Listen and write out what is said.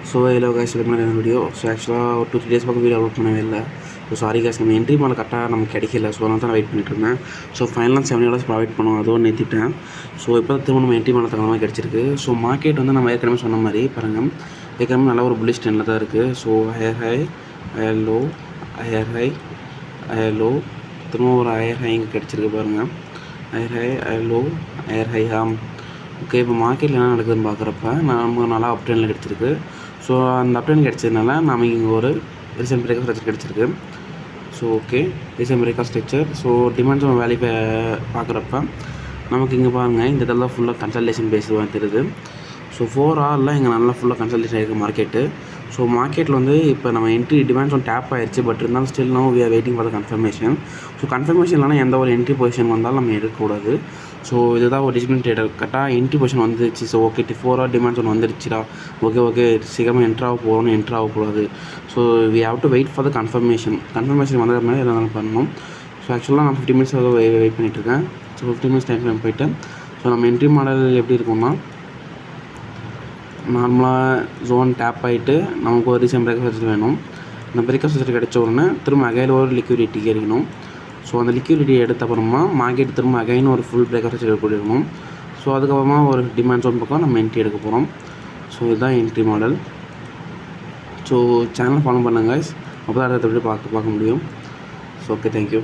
So இதில் cash பண்ண video. So ஆக்சுவலாக ஒரு 2-3 டேஸ் பக்கம் வீடியோ அப்லோட் பண்ணவே இல்லை. ஸோ சாரி கேஷ், நம்ம என்ட்ரி மாடல் கரெக்டாக நமக்கு கிடைக்கல. ஸோ அதனால தான் வெயிட் பண்ணிட்டுருந்தேன். ஸோ ஃபைனலாக $70 ப்ரொவைட் பண்ணுவோம், அதுவும் நிறுத்திட்டேன். ஸோ இப்போ திரும்ப நம்ம என்ட்ரி மாடல் தகுந்த மாதிரி கிடச்சிருக்கு. ஸோ மார்க்கெட் வந்து நம்ம ஏற்கனவே சொன்ன மாதிரி பாருங்கள், ஏற்கனவே நல்ல ஒரு புல்லிஷ் ட்ரெண்டில் தான் இருக்குது. So higher high, higher low, higher high, higher low, திரும்ப ஒரு ஹையர் ஹை இங்கே கிடச்சிருக்கு பாருங்கள். Higher high, higher low, higher high. Okay, இப்போ மார்க்கெட்டில் என்ன நடக்குதுன்னு பார்க்குறப்ப நமக்கு நல்லா அப் ட்ரெண்டில் கிடச்சிருக்கு. ஸோ அந்த அப் ட்ரெண்ட் கிடச்சதுனால நமக்கு இங்கே ஒரு ரீசன்ட் பிரேக்கர் ஸ்ட்ரக்சர் கிடச்சிருக்கு. So okay, recent breaker structure. So demands value பார்க்குறப்ப நமக்கு இங்கே பாருங்கள், இந்த இதெல்லாம் ஃபுல்லாக கன்சல்டேஷன் பேஸ் தான் தெரியுது. ஸோ 4 ஹவரில் இங்கே நல்லா ஃபுல்லாக கன்சல்டேஷன் ஆகிருக்கு மார்க்கெட்டு. ஸோ மார்க்கெட்டில் வந்து இப்போ நம்ம என்ட்ரி டிமாண்ட்ஸ் டேப் ஆயிடுச்சு. பட் இருந்தாலும் still no we are waiting for the confirmation. So confirmation இல்லைனா எந்த ஒரு என்ட்ரி பொசிஷன் வந்தாலும் நம்ம எடுக்கக்கூடாது. ஸோ இதுதான் ஒரு டிசிப்ளின் ட்ரேடர். கரெக்டாக என்ட்ரி பொசிஷன் வந்துருச்சு. ஸோ ஓகே, 4 ஹவர் டிமாண்ட்ஸ் வந்துருச்சுடா, ஓகே சீக்கிரமாக என்ட்ராக போகணும், என்ட்ராகக்கூடாது. So we have to wait for the confirmation வந்த மாதிரி எதாவது பண்ணணும். ஸோ ஆக்சுவலாக நான் 15 மினிட்ஸ் வெயிட் பண்ணிகிட்ருக்கேன். ஸோ 15 மினிட்ஸ் டைம் ஃப்ரேம் போய்ட்டு, ஸோ நம்ம என்ட்ரி மாடல் எப்படி இருக்கும்னா, நார்மலாக ஜோன் டேப் ஆகிட்டு நமக்கு ஒரு ரீசன்ட் பிரேக்கர் ஸ்ட்ரக்சர் வேணும். அந்த பிரேக்கர் ஸ்ட்ரக்சர் கிடச்ச உடனே திரும்ப அகைன் ஒரு லிக்விடிட்டி கிடைக்கணும். ஸோ அந்த லிக்விடிட்டி எடுத்த அப்புறமா மார்க்கெட் திரும்ப அகைன் ஒரு ஃபுல் பிரேக்கர் ஸ்ட்ரக்சர் கொடுக்கணும். ஸோ அதுக்கப்புறமா ஒரு டிமாண்ட் ஜோன் பக்கம் நம்ம என்ட்ரி எடுக்க போகிறோம். ஸோ இதுதான் என்ட்ரி மாடல். ஸோ சேனலை ஃபாலோ பண்ணுங்க, அப்போ தான் அடுத்த பார்க்க முடியும். So okay, thank you.